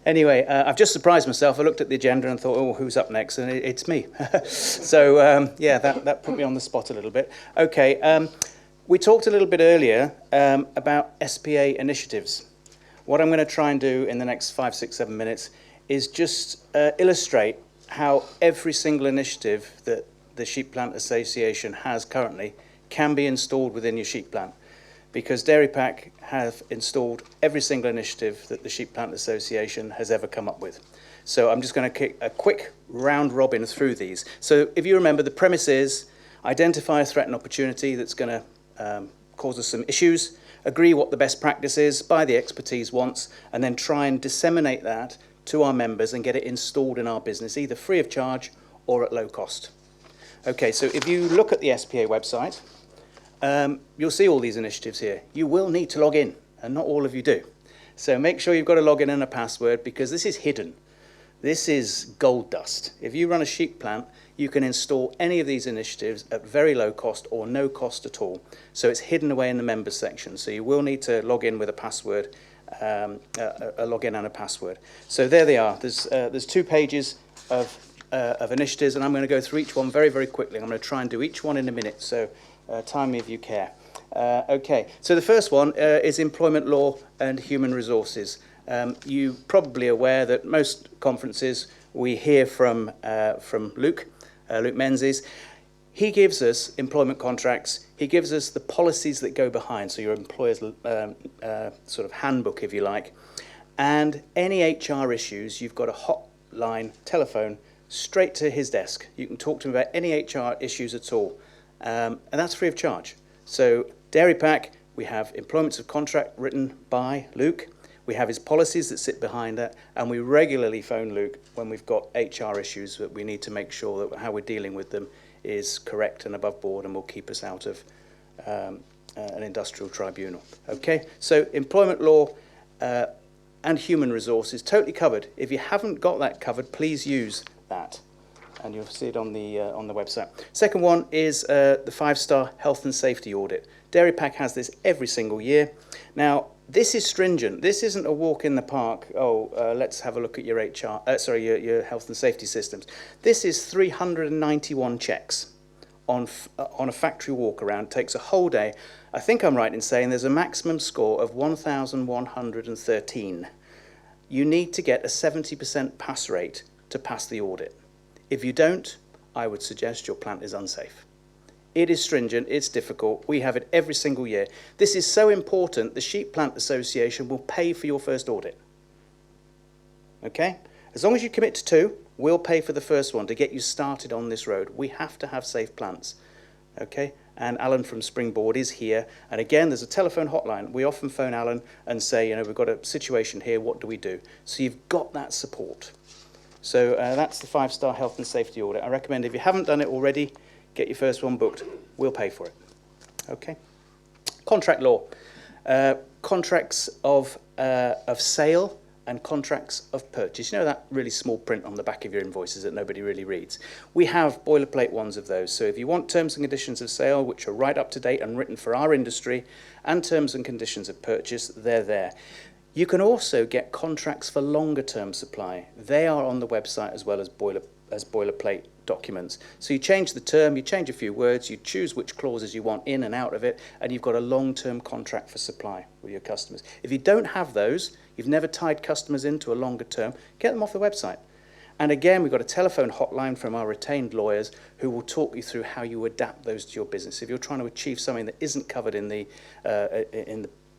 Anyway, I've just surprised myself. I looked at the agenda and thought, oh, who's up next? And it's me. So, yeah, that put me on the spot a little bit. Okay, we talked a little bit earlier about SPA initiatives. What I'm going to try and do in the next 5, 6, 7 minutes is just illustrate how every single initiative that the Sheep Plant Association has currently can be installed within your sheep plant. Because Dairy Pack have installed every single initiative that the Sheep Plant Association has ever come up with. So I'm just going to kick a quick round robin through these. So if you remember, the premise is identify a threat and opportunity that's going to cause us some issues, agree what the best practice is, buy the expertise once, and then try and disseminate that to our members and get it installed in our business, either free of charge or at low cost. Okay, so if you look at the SPA website, you'll see all these initiatives here. You will need to log in, and not all of you do. So make sure you've got a login and a password, because this is hidden. This is gold dust. If you run a sheep plant, you can install any of these initiatives at very low cost or no cost at all. So it's hidden away in the members section. So you will need to log in with a password, a login and a password. So there they are. There's 2 pages of initiatives, and I'm going to go through each one very, very quickly. I'm going to try and do each one in a minute. So time me if you care. Okay, so the first one is employment law and human resources. You're probably aware that most conferences we hear from Luke Menzies. He gives us employment contracts. He gives us the policies that go behind, so your employer's sort of handbook, if you like. And any HR issues, you've got a hotline telephone straight to his desk. You can talk to him about any HR issues at all. And that's free of charge. So Dairy Pack, we have employments of contract written by Luke. We have his policies that sit behind that, and we regularly phone Luke when we've got HR issues that we need to make sure that how we're dealing with them is correct and above board and will keep us out of an industrial tribunal. Okay, so employment law and human resources, totally covered. If you haven't got that covered, please use that, and you'll see it on the website. Second one is the 5-star health and safety audit. Dairy Pack has this every single year. Now, this is stringent. This isn't a walk in the park. Let's have a look at your your health and safety systems. This is 391 checks on a factory walk around. It takes a whole day. I think I'm right in saying there's a maximum score of 1,113. You need to get a 70% pass rate to pass the audit. If you don't, I would suggest your plant is unsafe. It is stringent, it's difficult, we have it every single year. This is so important, the Sheep Plant Association will pay for your first audit. Okay? As long as you commit to 2, we'll pay for the first one to get you started on this road. We have to have safe plants. Okay? And Alan from Springboard is here. And again, there's a telephone hotline. We often phone Alan and say, we've got a situation here, what do we do? So you've got that support. So that's the 5-star health and safety audit. I recommend if you haven't done it already, get your first one booked. We'll pay for it. Okay. Contract law. Contracts of sale and contracts of purchase. You know that really small print on the back of your invoices that nobody really reads? We have boilerplate ones of those. So if you want terms and conditions of sale, which are right up to date and written for our industry, and terms and conditions of purchase, they're there. You can also get contracts for longer term supply. They are on the website as well as boilerplate documents. So you change the term, you change a few words, you choose which clauses you want in and out of it, and you've got a long-term contract for supply with your customers. If you don't have those, you've never tied customers into a longer term, get them off the website. And again, we've got a telephone hotline from our retained lawyers who will talk you through how you adapt those to your business. If you're trying to achieve something that isn't covered in the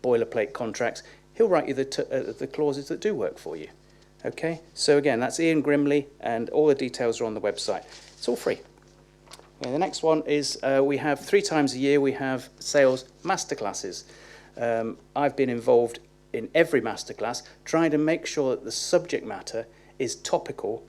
boilerplate contracts, he'll write you the clauses that do work for you. Okay, so again, that's Ian Grimley, and all the details are on the website. It's all free. Okay, the next one is we have 3 times a year, we have sales masterclasses. I've been involved in every masterclass, trying to make sure that the subject matter is topical.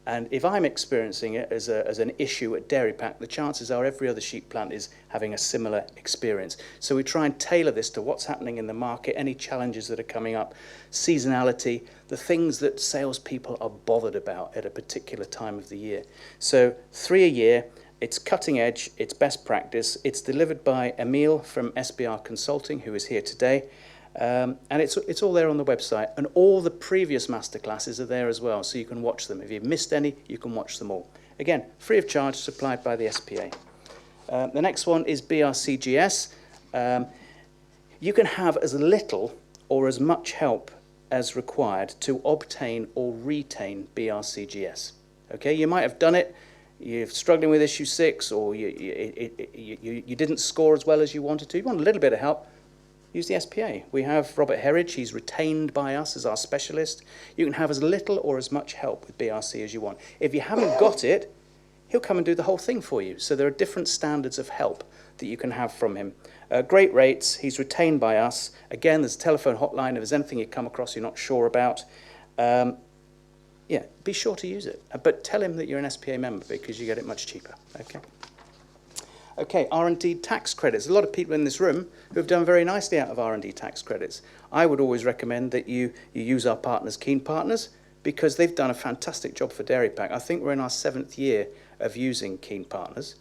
And if I'm experiencing it as an issue at Dairy Pack, the chances are every other sheep plant is having a similar experience. So we try and tailor this to what's happening in the market, any challenges that are coming up, seasonality, the things that salespeople are bothered about at a particular time of the year. So 3 a year, it's cutting edge, it's best practice, it's delivered by Emil from SBR Consulting, who is here today. And it's all there on the website, and all the previous masterclasses are there as well, so you can watch them. If you've missed any, you can watch them all. Again, free of charge, supplied by the SPA. The next one is BRCGS. You can have as little or as much help as required to obtain or retain BRCGS. Okay, you might have done it, you're struggling with issue 6, or you didn't score as well as you wanted to. You want a little bit of help, use the SPA. We have Robert Herridge, he's retained by us as our specialist. You can have as little or as much help with BRC as you want. If you haven't got it, he'll come and do the whole thing for you. So there are different standards of help that you can have from him. Great rates, he's retained by us. Again, there's a telephone hotline if there's anything you come across you're not sure about. Yeah, be sure to use it. But tell him that you're an SPA member because you get it much cheaper. Okay. Okay, R&D tax credits. There's a lot of people in this room who have done very nicely out of R&D tax credits. I would always recommend that you use our partners, Keen Partners, because they've done a fantastic job for Dairi Pack. I think we're in our 7th year of using Keen Partners.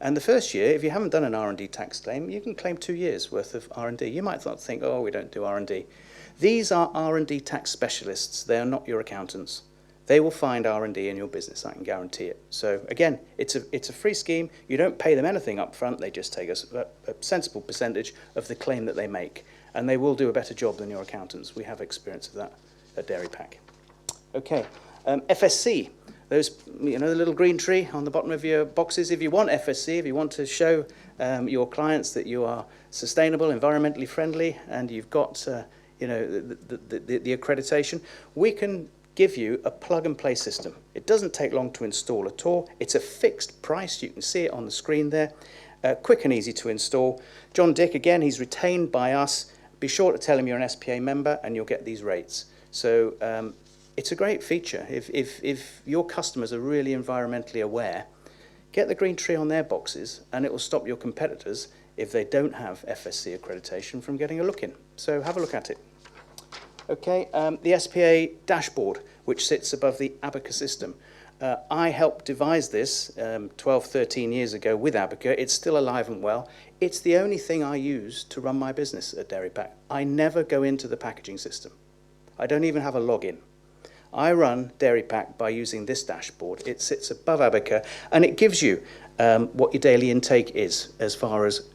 And the first year, if you haven't done an R&D tax claim, you can claim 2 years worth of R&D. You might not think, oh, we don't do R&D. These are R&D tax specialists. They are not your accountants. They will find R&D in your business, I can guarantee it. So again, it's a free scheme. You don't pay them anything up front. They just take a sensible percentage of the claim that they make. And they will do a better job than your accountants. We have experience of that at Dairi Pack. Okay, FSC. Those, the little green tree on the bottom of your boxes. If you want FSC, if you want to show your clients that you are sustainable, environmentally friendly, and you've got, the accreditation, we can give you a plug-and-play system. It doesn't take long to install at all. It's a fixed price. You can see it on the screen there. Quick and easy to install. John Dick, again, he's retained by us. Be sure to tell him you're an SPA member and you'll get these rates. So it's a great feature. If your customers are really environmentally aware, get the green tree on their boxes and it will stop your competitors, if they don't have FSC accreditation, from getting a look in. So have a look at it. Okay, the SPA dashboard, which sits above the Abaca system. I helped devise this 12, 13 years ago with Abaca. It's still alive and well. It's the only thing I use to run my business at Dairi Pack. I never go into the packaging system. I don't even have a login. I run Dairi Pack by using this dashboard. It sits above Abaca, and it gives you what your daily intake is as far as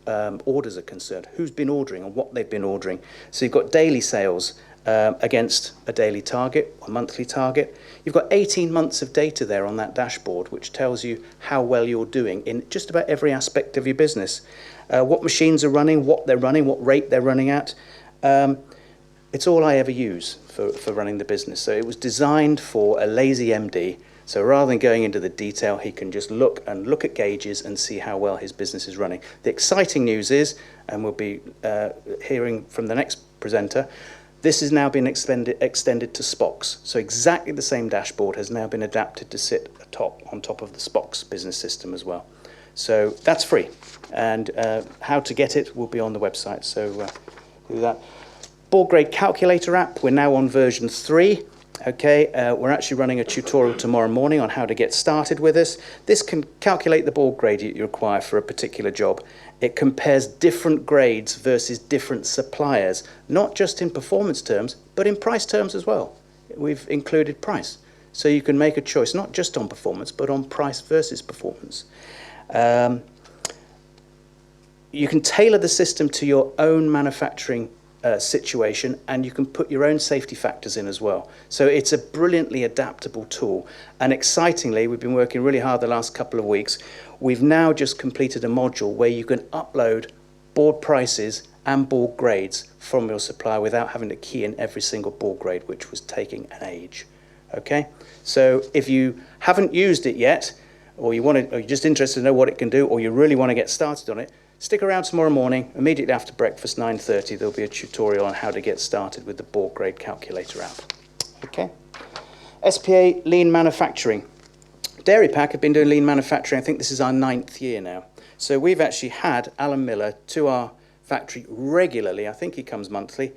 orders are concerned, who's been ordering and what they've been ordering. So you've got daily sales against a daily target, a monthly target. You've got 18 months of data there on that dashboard, which tells you how well you're doing in just about every aspect of your business. What machines are running, what they're running, what rate they're running at. It's all I ever use for running the business. So it was designed for a lazy MD. So rather than going into the detail, he can just look at gauges and see how well his business is running. The exciting news is, and we'll be hearing from the next presenter, this has now been extended to Spox. So exactly the same dashboard has now been adapted to sit on top of the Spox business system as well. So that's free. And how to get it will be on the website. So do that. Board grade calculator app, we're now on version 3. Okay, we're actually running a tutorial tomorrow morning on how to get started with this. This can calculate the board grade you require for a particular job. It compares different grades versus different suppliers, not just in performance terms, but in price terms as well. We've included price. So you can make a choice, not just on performance, but on price versus performance. You can tailor the system to your own manufacturing situation, and you can put your own safety factors in as well. So it's a brilliantly adaptable tool. And excitingly, we've been working really hard the last couple of weeks. We've now just completed a module where you can upload board prices and board grades from your supplier without having to key in every single board grade, which was taking an age. Okay, so if you haven't used it yet, or you're just interested to know what it can do, or you really want to get started on it, stick around tomorrow morning, immediately after breakfast, 9:30, there'll be a tutorial on how to get started with the board grade calculator app. Okay. SPA lean manufacturing. Dairi Pack have been doing lean manufacturing, I think this is our 9th year now. So we've actually had Alan Miller to our factory regularly, I think he comes monthly,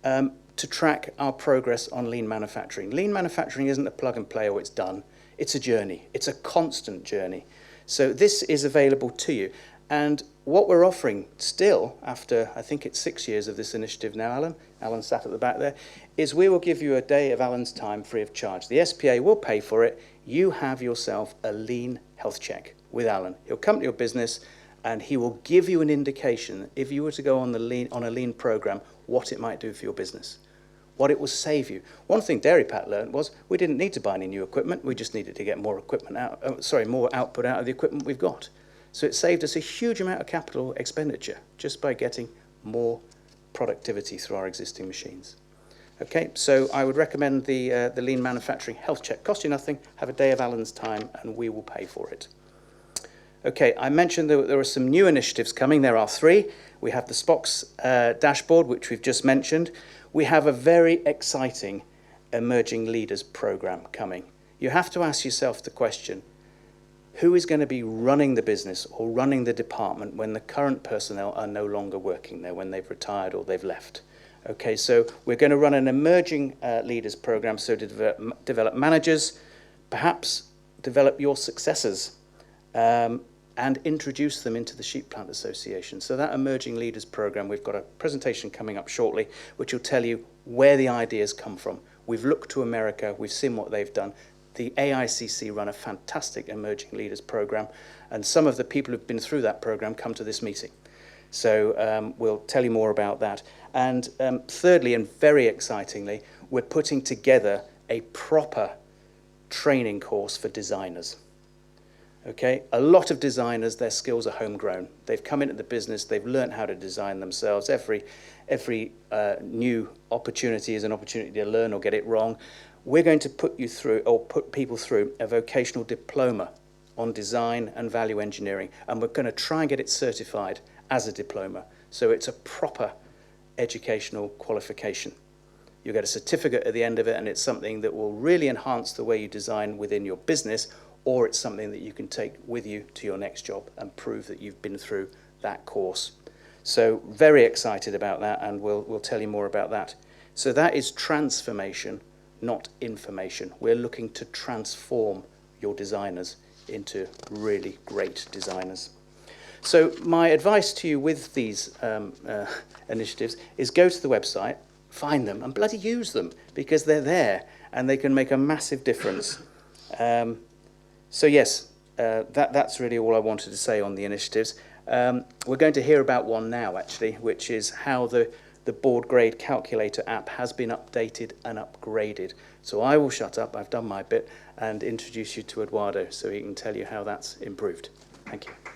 to track our progress on lean manufacturing. Lean manufacturing isn't a plug and play or it's done. It's a journey. It's a constant journey. So this is available to you. And what we're offering still, after I think it's 6 years of this initiative now, Alan sat at the back there, is we will give you a day of Alan's time free of charge. The SPA will pay for it. You have yourself a lean health check with Alan. He'll come to your business and he will give you an indication, if you were to go on a lean program, what it might do for your business, what it will save you. One thing Dairi Pat learned was we didn't need to buy any new equipment. We just needed to get more equipment more output out of the equipment we've got. So it saved us a huge amount of capital expenditure just by getting more productivity through our existing machines. Okay, so I would recommend the Lean Manufacturing Health Check. Cost you nothing, have a day of Alan's time, and we will pay for it. Okay, I mentioned that there are some new initiatives coming. There are 3. We have the SPOX dashboard, which we've just mentioned. We have a very exciting Emerging Leaders program coming. You have to ask yourself the question, who is going to be running the business or running the department when the current personnel are no longer working there, when they've retired or they've left? Okay, so we're going to run an Emerging Leaders program, so to develop managers, perhaps develop your successors, and introduce them into the Sheep Plant Association. So that Emerging Leaders program, we've got a presentation coming up shortly, which will tell you where the ideas come from. We've looked to America, we've seen what they've done. The AICC run a fantastic Emerging Leaders program, and some of the people who've been through that program come to this meeting. So we'll tell you more about that. And thirdly, and very excitingly, we're putting together a proper training course for designers. Okay, a lot of designers, their skills are homegrown. They've come into the business, they've learned how to design themselves. Every new opportunity is an opportunity to learn or get it wrong. We're going to put you through, or put people through, a vocational diploma on design and value engineering, and we're going to try and get it certified as a diploma. So it's a proper educational qualification. You get a certificate at the end of it, and it's something that will really enhance the way you design within your business, or it's something that you can take with you to your next job and prove that you've been through that course. So very excited about that, and we'll tell you more about that. So that is transformation, not information. We're looking to transform your designers into really great designers. So my advice to you with these initiatives is go to the website, find them, and bloody use them, because they're there and they can make a massive difference. So yes, that's really all I wanted to say on the initiatives. We're going to hear about one now, actually, which is how the board grade calculator app has been updated and upgraded. So I will shut up, I've done my bit, and introduce you to Eduardo so he can tell you how that's improved. Thank you.